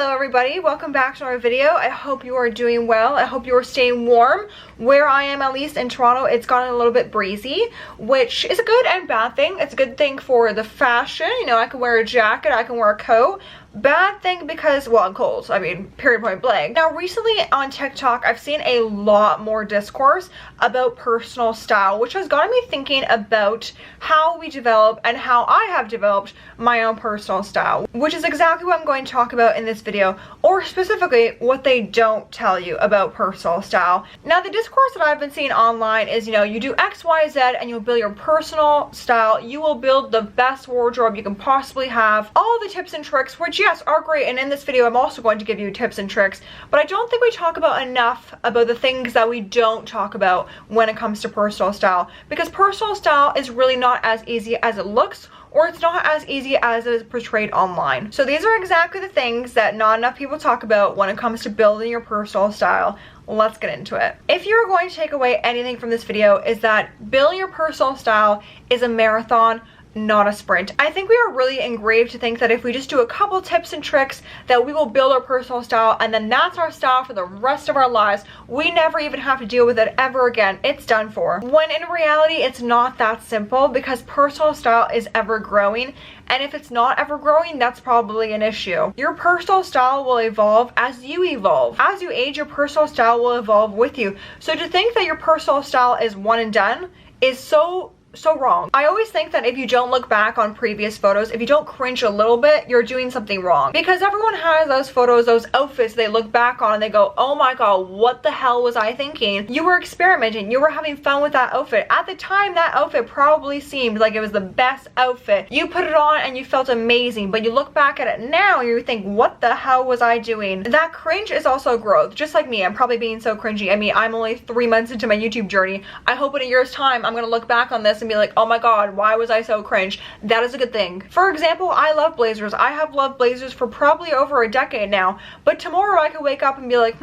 Hello everybody, welcome back to our video. I hope you are doing well. I hope you are staying warm. Where I am, at least in Toronto, it's gotten a little bit breezy, which is a good and bad thing. It's a good thing for the fashion. You know, I can wear a jacket, I can wear a coat. Bad thing because, well, I'm cold. I mean, period, point blank. Now, recently on TikTok, I've seen a lot more discourse about personal style, which has gotten me thinking about how we develop and how I have developed my own personal style, which is exactly what I'm going to talk about in this video, or specifically what they don't tell you about personal style. Now, the discourse that I've been seeing online is, you know, you do X, Y, Z, and you'll build your personal style. You will build the best wardrobe you can possibly have. All the tips and tricks, which yes, are great, and in this video I'm also going to give you tips and tricks, but I don't think we talk about enough about the things that we don't talk about when it comes to personal style, because personal style is really not as easy as it looks, or it's not as easy as it is portrayed online. So these are exactly the things that not enough people talk about when it comes to building your personal style. Let's get into it. If you're going to take away anything from this video, is that building your personal style is a marathon, not a sprint. I think we are really engraved to think that if we just do a couple tips and tricks that we will build our personal style, and then that's our style for the rest of our lives. We never even have to deal with it ever again. It's done for. When in reality, it's not that simple, because personal style is ever growing. And if it's not ever growing, that's probably an issue. Your personal style will evolve as you evolve. As you age, your personal style will evolve with you. So to think that your personal style is one and done is so wrong. I always think that if you don't look back on previous photos, if you don't cringe a little bit, you're doing something wrong. Because everyone has those photos, those outfits they look back on and they go, oh my god, what the hell was I thinking? You were experimenting, you were having fun with that outfit. At the time, that outfit probably seemed like it was the best outfit. You put it on and you felt amazing, but you look back at it now and you think, what the hell was I doing? That cringe is also growth. Just like me, I'm probably being so cringy. I mean, I'm only 3 months into my YouTube journey. I hope in a year's time, I'm gonna look back on this and be like, oh my god, why was I so cringe? That is a good thing. For example, I love blazers. I have loved blazers for probably over a decade now, but tomorrow I could wake up and be like,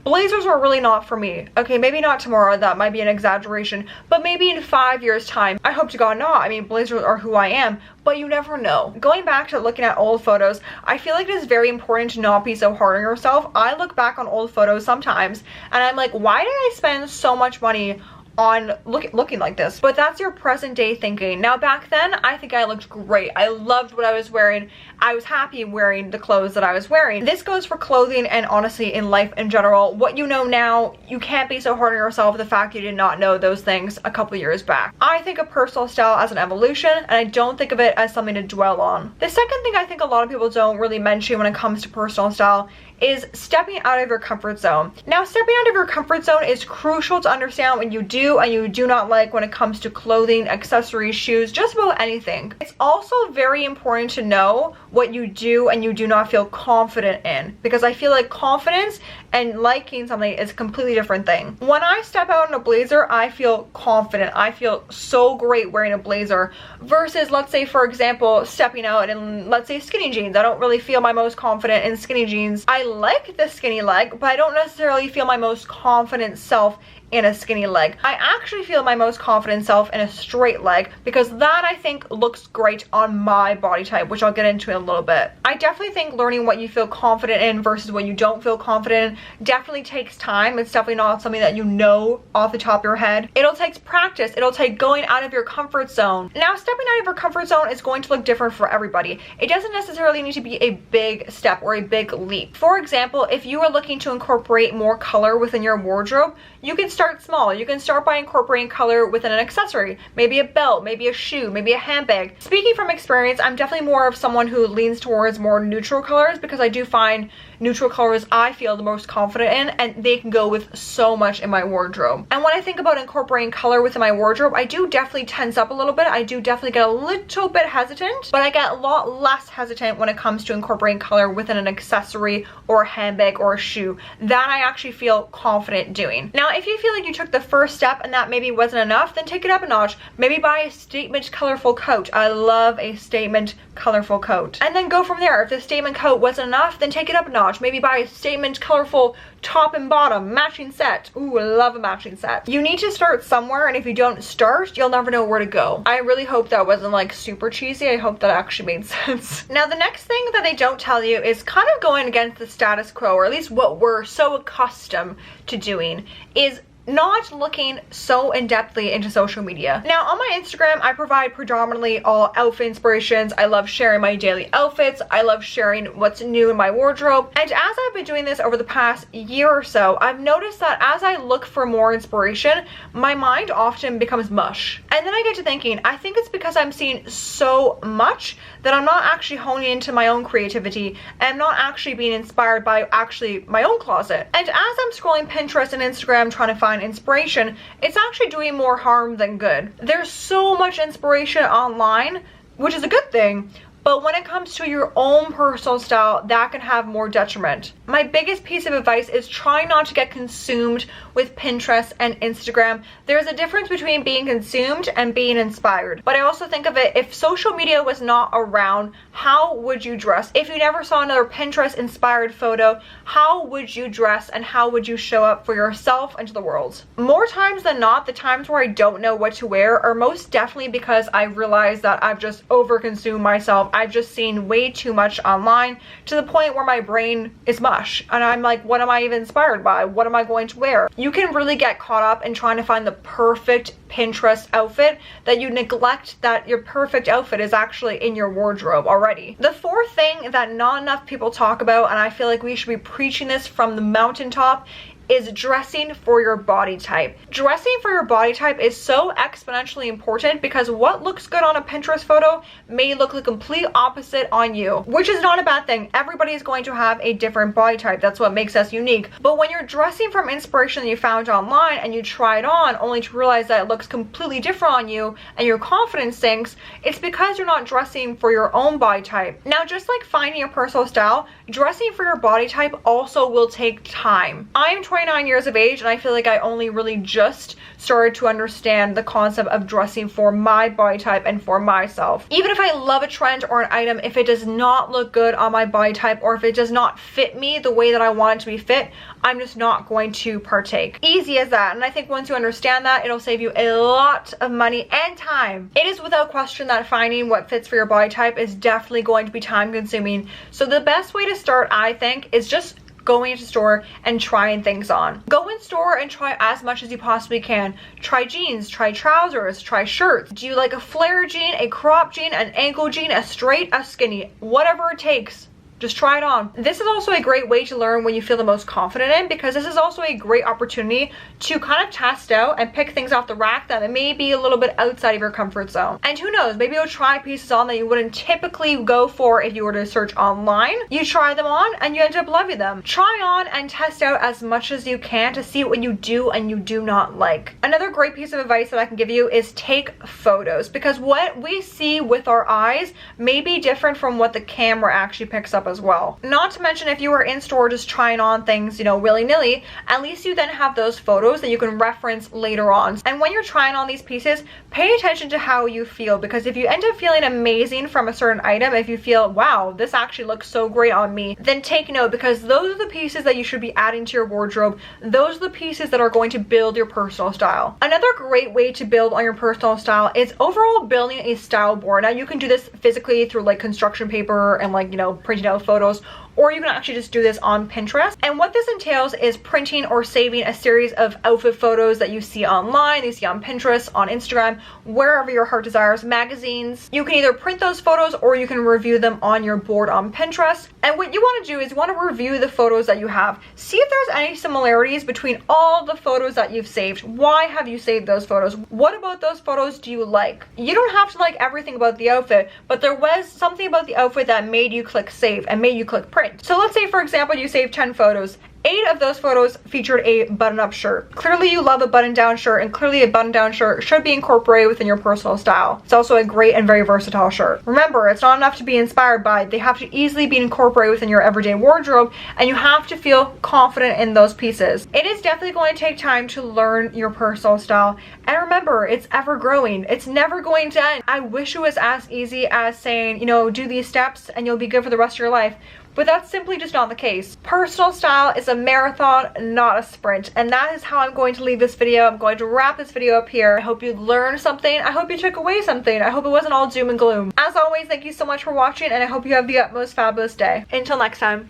blazers are really not for me. Okay, maybe not tomorrow, that might be an exaggeration, but maybe in 5 years time. I hope to god not. I mean, blazers are who I am, but you never know. Going back to looking at old photos, I feel like it is very important to not be so hard on yourself. I look back on old photos sometimes and I'm like, why did I spend so much money on looking like this? But that's your present day thinking. Now back then, I think I looked great. I loved what I was wearing. I was happy wearing the clothes that I was wearing. This goes for clothing and honestly in life in general. What you know now, you can't be so hard on yourself the fact you did not know those things a couple years back. I think of personal style as an evolution, and I don't think of it as something to dwell on. The second thing I think a lot of people don't really mention when it comes to personal style is stepping out of your comfort zone. Now, stepping out of your comfort zone is crucial to understand what you do and you do not like when it comes to clothing, accessories, shoes, just about anything. It's also very important to know what you do and you do not feel confident in, because I feel like confidence and liking something is a completely different thing. When I step out in a blazer, I feel confident. I feel so great wearing a blazer versus, let's say, for example, stepping out in, let's say, skinny jeans. I don't really feel my most confident in skinny jeans. I like the skinny leg, but I don't necessarily feel my most confident self in a skinny leg. I actually feel my most confident self in a straight leg, because that I think looks great on my body type, which I'll get into in a little bit. I definitely think learning what you feel confident in versus what you don't feel confident in definitely takes time. It's definitely not something that you know off the top of your head. It'll take practice. It'll take going out of your comfort zone. Now, stepping out of your comfort zone is going to look different for everybody. It doesn't necessarily need to be a big step or a big leap. For example, if you are looking to incorporate more color within your wardrobe, you can start small. You can start by incorporating color within an accessory, maybe a belt, maybe a shoe, maybe a handbag. Speaking from experience, I'm definitely more of someone who leans towards more neutral colors, because I do find neutral colors I feel the most confident in, and they can go with so much in my wardrobe. And when I think about incorporating color within my wardrobe, I do definitely tense up a little bit. I do definitely get a little bit hesitant, but I get a lot less hesitant when it comes to incorporating color within an accessory or a handbag or a shoe. That I actually feel confident doing. Now, if you feel feel like you took the first step and that maybe wasn't enough, then take it up a notch. Maybe buy a statement colorful coat. I love a statement colorful coat. And then go from there. If the statement coat wasn't enough, then take it up a notch. Maybe buy a statement colorful top and bottom matching set. Ooh, I love a matching set. You need to start somewhere, and if you don't start, you'll never know where to go. I really hope that wasn't like super cheesy. I hope that actually made sense. Now, the next thing that they don't tell you is kind of going against the status quo, or at least what we're so accustomed to doing, is not looking so in-depthly into social media. Now, on my Instagram, I provide predominantly all outfit inspirations. I love sharing my daily outfits. I love sharing what's new in my wardrobe. And as I've been doing this over the past year or so, I've noticed that as I look for more inspiration, my mind often becomes mush. And then I get to thinking, I think it's because I'm seeing so much that I'm not actually honing into my own creativity, and I'm not actually being inspired by actually my own closet. And as I'm scrolling Pinterest and Instagram trying to find inspiration, it's actually doing more harm than good. There's so much inspiration online, which is a good thing, but when it comes to your own personal style, that can have more detriment. My biggest piece of advice is try not to get consumed with Pinterest and Instagram. There's a difference between being consumed and being inspired. But I also think of it, if social media was not around, how would you dress? If you never saw another Pinterest inspired photo, how would you dress and how would you show up for yourself and to the world? More times than not, the times where I don't know what to wear are most definitely because I realize that I've just overconsumed myself. I've just seen way too much online to the point where my brain is mush and I'm like, what am I even inspired by? What am I going to wear? You can really get caught up in trying to find the perfect Pinterest outfit that you neglect that your perfect outfit is actually in your wardrobe already. The fourth thing that not enough people talk about, and I feel like we should be preaching this from the mountaintop, is dressing for your body type. Dressing for your body type is so exponentially important because what looks good on a Pinterest photo may look the complete opposite on you, which is not a bad thing. Everybody is going to have a different body type. That's what makes us unique. But when you're dressing from inspiration that you found online and you try it on only to realize that it looks completely different on you and your confidence sinks, it's because you're not dressing for your own body type. Now, just like finding your personal style, dressing for your body type also will take time. I am 29 years of age and I feel like I only really just started to understand the concept of dressing for my body type and for myself. Even if I love a trend or an item, if it does not look good on my body type or if it does not fit me the way that I want it to be fit, I'm just not going to partake. Easy as that. And I think once you understand that, it'll save you a lot of money and time. It is without question that finding what fits for your body type is definitely going to be time consuming. So the best way to start, I think, is just going into store and trying things on. Go in store and try as much as you possibly can. Try jeans, try trousers, try shirts. Do you like a flare jean, a crop jean, an ankle jean, a straight, a skinny? Whatever it takes. Just try it on. This is also a great way to learn when you feel the most confident in, because this is also a great opportunity to kind of test out and pick things off the rack that may be a little bit outside of your comfort zone. And who knows, maybe you'll try pieces on that you wouldn't typically go for if you were to search online. You try them on and you end up loving them. Try on and test out as much as you can to see what you do and you do not like. Another great piece of advice that I can give you is take photos, because what we see with our eyes may be different from what the camera actually picks up as well. Not to mention, if you are in store just trying on things, you know, willy-nilly, at least you then have those photos that you can reference later on. And when you're trying on these pieces, pay attention to how you feel, because if you end up feeling amazing from a certain item, if you feel, wow, this actually looks so great on me, then take note, because those are the pieces that you should be adding to your wardrobe. Those are the pieces that are going to build your personal style. Another great way to build on your personal style is overall building a style board. Now, you can do this physically through like construction paper and like, you know, printing out photos, or you can actually just do this on Pinterest. And what this entails is printing or saving a series of outfit photos that you see online, you see on Pinterest, on Instagram, wherever your heart desires, magazines. You can either print those photos or you can review them on your board on Pinterest. And what you want to do is you want to review the photos that you have. See if there's any similarities between all the photos that you've saved. Why have you saved those photos? What about those photos do you like? You don't have to like everything about the outfit, but there was something about the outfit that made you click save and made you click print. So let's say, for example, you save 10 photos. 8 of those photos featured a button-up shirt. Clearly you love a button-down shirt, and clearly a button-down shirt should be incorporated within your personal style. It's also a great and very versatile shirt. Remember, it's not enough to be inspired by, they have to easily be incorporated within your everyday wardrobe, and you have to feel confident in those pieces. It is definitely going to take time to learn your personal style, and remember, it's ever growing. It's never going to end. I wish it was as easy as saying, you know, do these steps and you'll be good for the rest of your life. But that's simply just not the case. Personal style is a marathon, not a sprint. And that is how I'm going to leave this video. I'm going to wrap this video up here. I hope you learned something. I hope you took away something. I hope it wasn't all doom and gloom. As always, thank you so much for watching, and I hope you have the utmost fabulous day. Until next time.